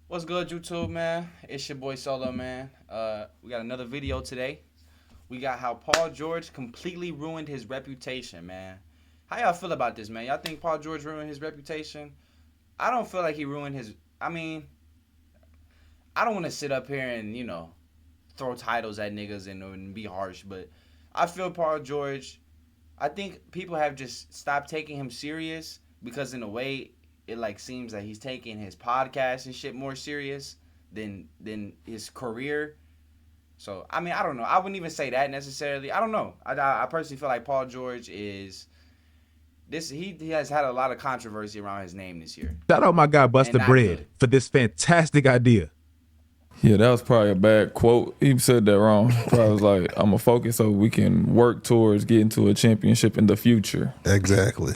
What's good, YouTube, man? It's your boy Solo, man. We got another video today. We got how Paul George completely ruined his reputation, man. How y'all feel about this, man? Y'all think Paul George ruined his reputation? I don't feel like he ruined his. I mean, I don't want to sit up here and throw titles at niggas and be harsh, but I feel Paul George. I think people have just stopped taking him serious because in a way it like seems that he's taking his podcast and shit more serious than his career. So I mean I don't know. I wouldn't even say that necessarily. I don't know. I personally feel like Paul George is this. He has had a lot of controversy around his name this year, Shout out my guy and Buster not Bread good. for this fantastic idea. Yeah, that was probably a bad quote. He said that wrong. Probably was like, I'm going to focus so we can work towards getting to a championship in the future. Exactly.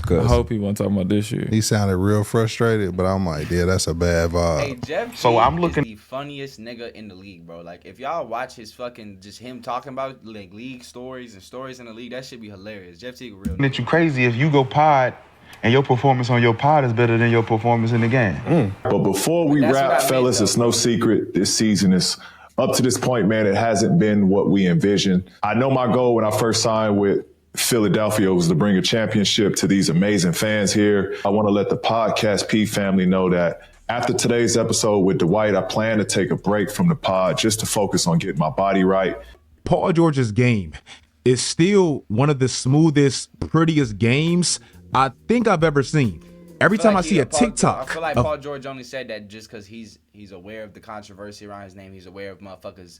I hope he wasn't talking about this year. He sounded real frustrated, but I'm like, yeah, that's a bad vibe. Hey, Jeff So Teague I'm looking- is the funniest nigga in the league, bro. Like, if y'all watch his fucking, just him talking about, like, league stories and stories in the league, that should be hilarious. Jeff Teague, a real nigga. That you crazy if you go pod and your performance on your pod is better than your performance in the game. But before we That's what I wrap, meant, fellas, though. it's no secret this season is up to this point, man. It hasn't been what we envisioned. I know my goal when I first signed with Philadelphia was to bring a championship to these amazing fans here. I want to let the Podcast P family know that after today's episode with Dwight, I plan to take a break from the pod just to focus on getting my body right. Paul George's game is still one of the smoothest, prettiest games I think I've ever seen. Every time I see a TikTok, I feel like Paul George only said that just because he's aware of the controversy around his name. He's aware of motherfuckers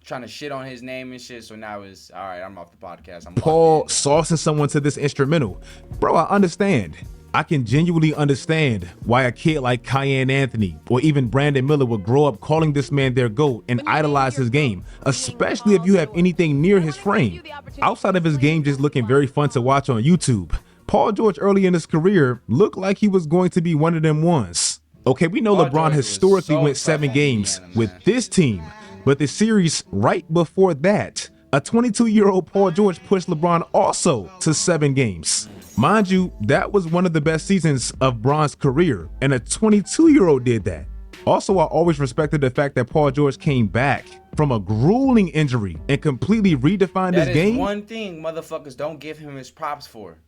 trying to shit on his name and shit. So now it's all right. I'm off the podcast. I'm Paul locked in. saucing someone to this instrumental. Bro, I understand. I can genuinely understand why a kid like Cayenne Anthony or even Brandon Miller would grow up calling this man their GOAT and idolize his game, especially if you have anything near his frame. Outside of his game just looking very fun to watch on YouTube, Paul George early in his career looked like he was going to be one of them ones. Okay, we know Paul LeBron George was historically so went 7 fucking games Indiana, with man. this team, but the series right before that, a 22-year-old Paul George pushed LeBron also to 7 games. Mind you, that was one of the best seasons of Bron's career, and a 22-year-old did that. Also, I always respected the fact that Paul George came back from a grueling injury and completely redefined That his is game. one thing motherfuckers don't give him his props for.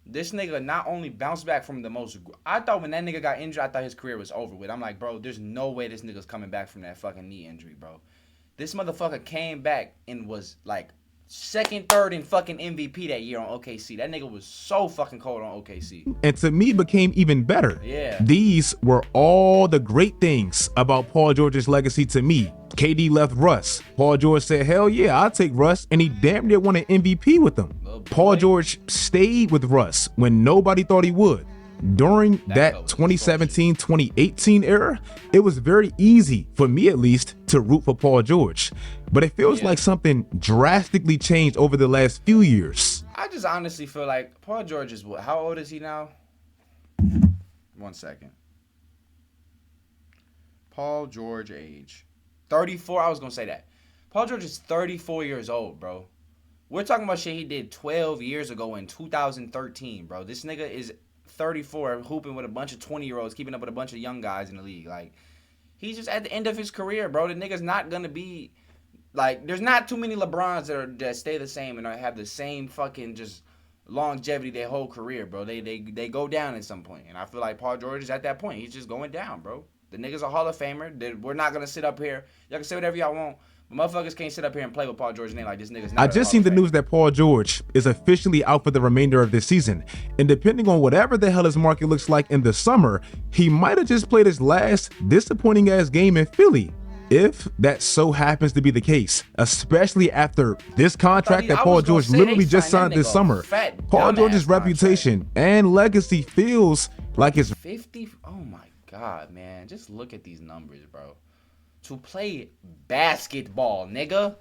This nigga not only bounced back from the most. I thought when that nigga got injured, I thought his career was over with. I'm like, bro, there's no way this nigga's coming back from that fucking knee injury, bro. This motherfucker came back and was like second, third, and fucking MVP that year on OKC. That nigga was so fucking cold on OKC. And to me became even better. Yeah. These were all the great things about Paul George's legacy to me. KD left Russ. Paul George said, hell yeah, I'll take Russ. And he damn near won an MVP with him. Oh, boy. Paul George stayed with Russ when nobody thought he would. During that was 2017-2018 era, it was very easy, for me at least, to root for Paul George. But it feels like something drastically changed over the last few years. I just honestly feel like Paul George is what? How old is he now? 1 second. Paul George age. 34. I was going to say that. Paul George is 34 years old, bro. We're talking about shit he did 12 years ago in 2013, bro. This nigga is 34, hooping with a bunch of 20-year-olds, keeping up with a bunch of young guys in the league. Like, he's just at the end of his career, bro. The nigga's not going to be, like, there's not too many LeBrons that stay the same and have the same fucking just longevity their whole career, bro. They go down at some point. And I feel like Paul George is at that point. He's just going down, bro. The nigga's a Hall of Famer. We're not going to sit up here. Y'all can say whatever y'all want. But motherfuckers can't sit up here and play with Paul George's name like this nigga's not I a just Hall seen of the Famer. news that Paul George is officially out for the remainder of this season. And depending on whatever the hell his market looks like in the summer, he might have just played his last disappointing ass game in Philly. If that so happens to be the case, especially after this contract that I Paul was gonna George say literally they just signed signed that this nigga a summer, fat, Paul dumbass George's contract. reputation and legacy feels like it's 50. Oh my God, man. Just look at these numbers, bro. To play basketball, nigga.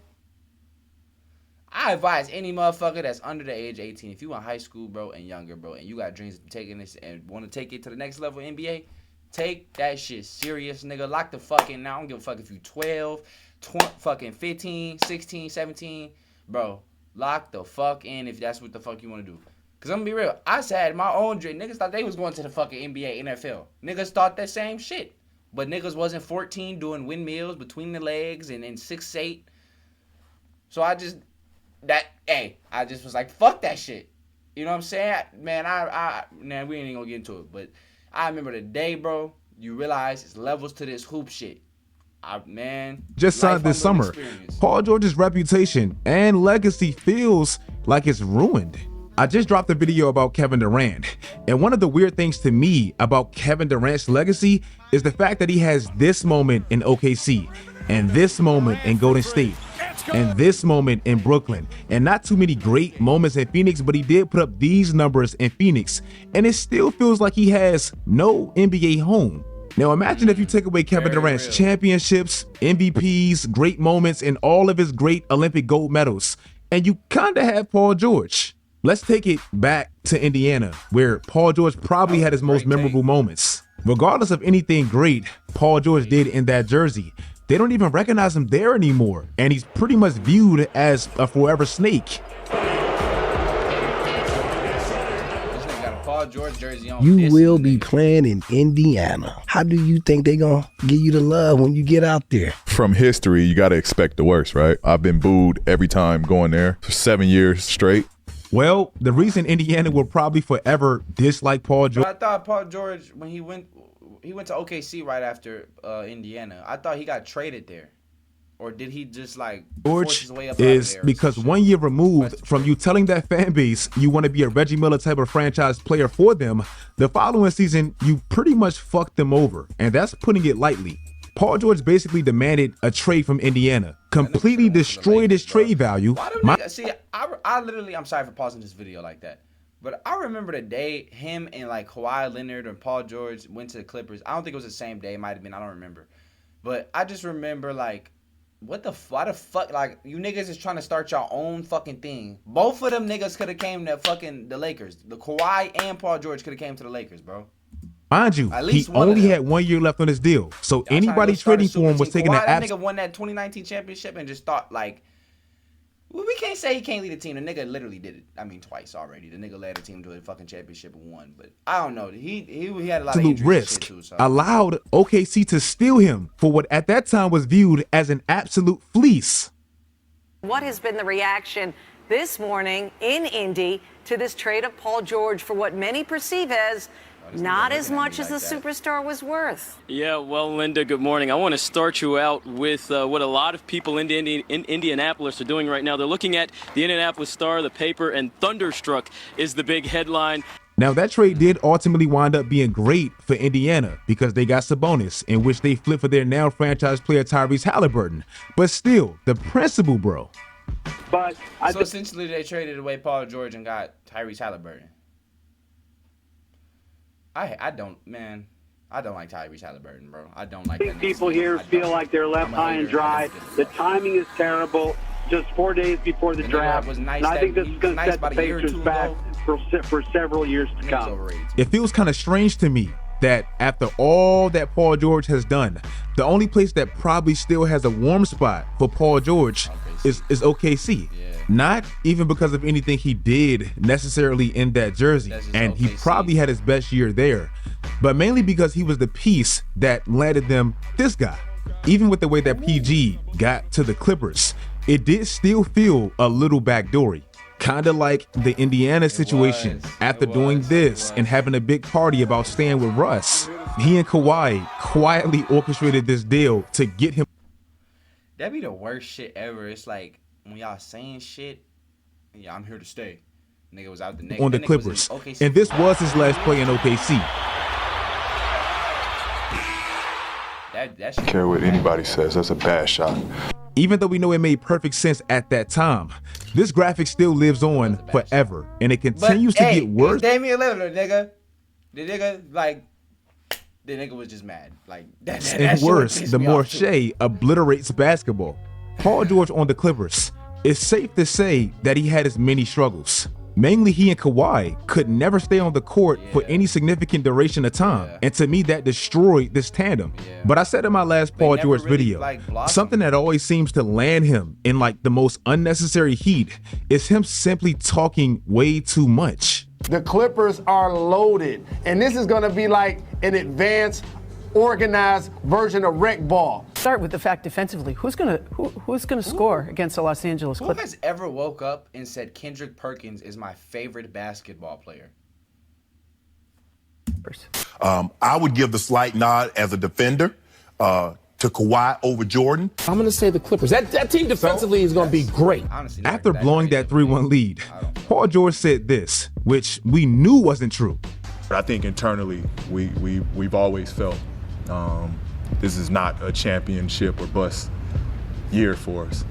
I advise any motherfucker that's under the age of 18, if you in high school, bro, and younger, bro, and you got dreams of taking this and want to take it to the next level NBA, take that shit serious, nigga. Lock the fuck in now. I don't give a fuck if you 12, 20, fucking 15, 16, 17. Bro, lock the fuck in if that's what the fuck you want to do. Because I'm going to be real. I had my own dream. Niggas thought they was going to the fucking NBA, NFL. Niggas thought that same shit. but niggas wasn't 14 doing windmills between the legs and 6'8". So I just was like, fuck that shit. You know what I'm saying? Man, man, we ain't even gonna get into it, but I remember the day, bro, you realize it's levels to this hoop shit. Just signed this summer. Paul George's reputation and legacy feels like it's ruined. I just dropped a video about Kevin Durant, and one of the weird things to me about Kevin Durant's legacy is the fact that he has this moment in OKC, and this moment in Golden State, and this moment in Brooklyn, and not too many great moments in Phoenix, but he did put up these numbers in Phoenix, and it still feels like he has no NBA home. Now imagine if you take away Kevin Durant's championships, MVPs, great moments, and all of his great Olympic gold medals, and you kinda have Paul George. Let's take it back to Indiana, where Paul George probably had his most memorable moments. Regardless of anything great Paul George did in that jersey, they don't even recognize him there anymore, and he's pretty much viewed as a forever snake. George jersey on. You will be playing in Indiana. How do you think they gonna give you the love when you get out there? From history, you got to expect the worst, right? I've been booed every time going there for 7 years straight. Well, the reason Indiana will probably forever dislike Paul George. I thought Paul George, when he went to OKC right after Indiana. I thought he got traded there. Or did he just like force his way up is out of there because 1 year removed from you telling that fan base you want to be a Reggie Miller type of franchise player for them, the following season you pretty much fucked them over, and that's putting it lightly. Paul George basically demanded a trade from Indiana, completely destroyed his trade value. I literally, I'm sorry for pausing this video like that, but I remember the day him and like Kawhi Leonard and Paul George went to the Clippers. I don't think it was the same day, it might have been, I don't remember, but I just remember like, why the fuck, like, you niggas is trying to start your own fucking thing. Both of them niggas could have came to fucking the Lakers. The Kawhi and Paul George could have came to the Lakers, bro. Mind you, he only had 1 year left on his deal, so anybody trading for him was taking that. That nigga won that 2019 championship and just thought like, well, we can't say he can't lead a team. The nigga literally did it. I mean, twice already. The nigga led a team to a fucking championship and won. But I don't know. He had a lot of injuries risk. Too, so. Allowed OKC to steal him for what at that time was viewed as an absolute fleece. What has been the reaction this morning in Indy to this trade of Paul George for what many perceive as not as much as the superstar was worth? Yeah, well, Linda, good morning. I want to start you out with what a lot of people in Indianapolis are doing right now. They're looking at the Indianapolis Star, the paper, and Thunderstruck is the big headline. Now, that trade did ultimately wind up being great for Indiana because they got Sabonis, in which they flipped for their now franchise player Tyrese Halliburton. But still, the principle, bro. So essentially, they traded away Paul George and got Tyrese Halliburton. I don't like Tyrese Halliburton, bro. I don't like that. People here feel like they're left high and dry. The timing is terrible. Just 4 days before the draft. And I think this is going to set the Pacers back for several years to come. It feels kind of strange to me that after all that Paul George has done, the only place that probably still has a warm spot for Paul George is OKC. Yeah. Not even because of anything he did necessarily in that jersey, and he probably had his best year there, but mainly because he was the piece that landed them this guy. Even with the way that PG got to the Clippers, it did still feel a little backdoory. Kind of like the Indiana situation after doing this and having a big party about staying with Russ. He and Kawhi quietly orchestrated this deal to get him. That'd be the worst shit ever. It's like when y'all saying shit, yeah, I'm here to stay. Nigga was out the next on the Clippers. And this was his last play in OKC. I don't care what anybody says, that's a bad shot. Even though we know it made perfect sense at that time, this graphic still lives on forever, and it continues to get worse. Damian Lillard, nigga. The nigga was just mad. Like and worse, the more Shea obliterates basketball. Paul George on the Clippers. It's safe to say that he had his many struggles. Mainly, he and Kawhi could never stay on the court for any significant duration of time. And to me, that destroyed this tandem. But I said in my last Paul George video, something that always seems to land him in like the most unnecessary heat is him simply talking way too much. The Clippers are loaded, and this is going to be like an advanced organized version of rec ball. Start with the fact defensively. Who's gonna score against the Los Angeles Clippers? Who has ever woke up and said Kendrick Perkins is my favorite basketball player? I would give the slight nod as a defender to Kawhi over Jordan. I'm going to say the Clippers. That team defensively is going to be great. Honestly, After blowing that 3-1 lead, Paul George said this, which we knew wasn't true. I think internally we've always felt this is not a championship or bust year for us.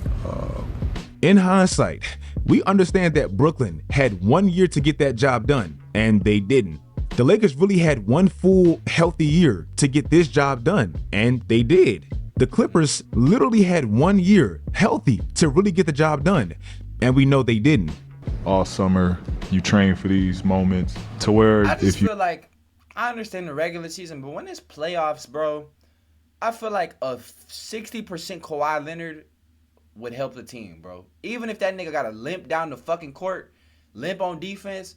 In hindsight, we understand that Brooklyn had 1 year to get that job done, and they didn't. The Lakers really had one full, healthy year to get this job done, and they did. The Clippers literally had 1 year healthy to really get the job done, and we know they didn't. All summer, you train for these moments to where I just feel like, I understand the regular season, but when it's playoffs, bro, I feel like a 60% Kawhi Leonard would help the team, bro. Even if that nigga got a limp down the fucking court, limp on defense,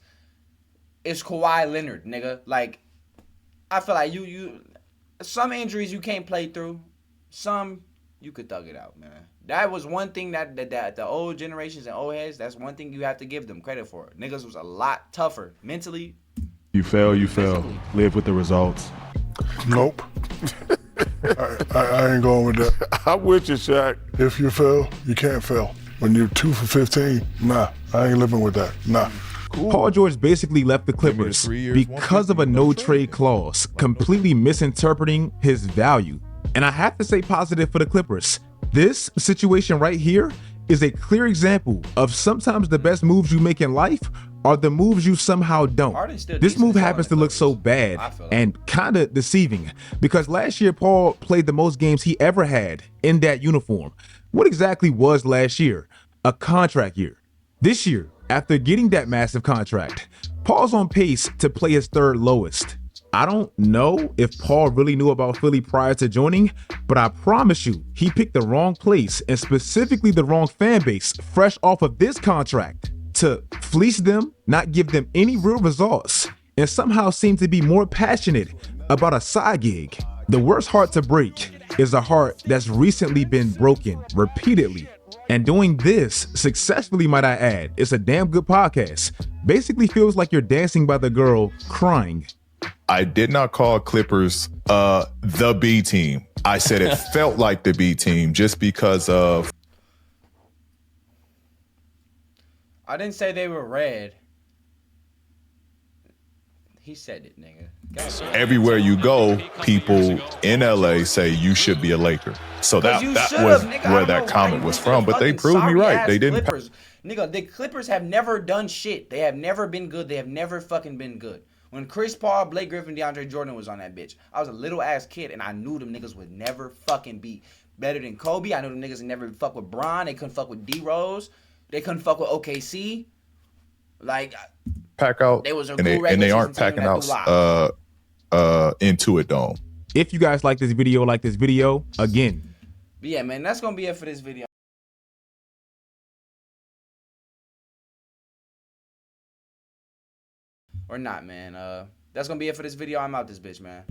it's Kawhi Leonard, nigga. Like, I feel like you some injuries you can't play through. Some you could thug it out, man. That was one thing that the old generations and old heads, that's one thing you have to give them credit for. Niggas was a lot tougher mentally. you fail, live with the results. Nope. I ain't going with that. I'm with you, Shaq. If you fail, you can't fail. When you're 2 for 15, nah, I ain't living with that. Nah. Paul George basically left the Clippers because of a no-trade clause, completely misinterpreting his value. And I have to say positive for the Clippers. This situation right here is a clear example of sometimes the best moves you make in life are the moves you somehow don't. This move happens to look so bad and kind of deceiving because last year Paul played the most games he ever had in that uniform. What exactly was last year? A contract year. This year, after getting that massive contract, Paul's on pace to play his third lowest. I don't know if Paul really knew about Philly prior to joining, but I promise you, he picked the wrong place and specifically the wrong fan base fresh off of this contract to fleece them, not give them any real results, and somehow seem to be more passionate about a side gig. The worst heart to break is a heart that's recently been broken repeatedly. And doing this successfully, might I add, it's a damn good podcast. Basically feels like you're dancing by the girl crying. I did not call Clippers the B team. I said it felt like the B team just because of. I didn't say they were red. He said it, nigga. Everywhere you go, people in LA say you should be a Laker. So that was where that comment was from. But they proved me right. They didn't. Clippers. Nigga, the Clippers have never done shit. They have never been good. They have never fucking been good. When Chris Paul, Blake Griffin, DeAndre Jordan was on that bitch, I was a little ass kid and I knew them niggas would never fucking be better than Kobe. I knew them niggas would never fuck with Bron. They couldn't fuck with D-Rose. They couldn't fuck with OKC. Like, pack out, they was a and they aren't packing out into it, Dome. If you guys like this video, again. But yeah, man, that's gonna be it for this video. Or not, man. That's gonna be it for this video. I'm out this bitch, man.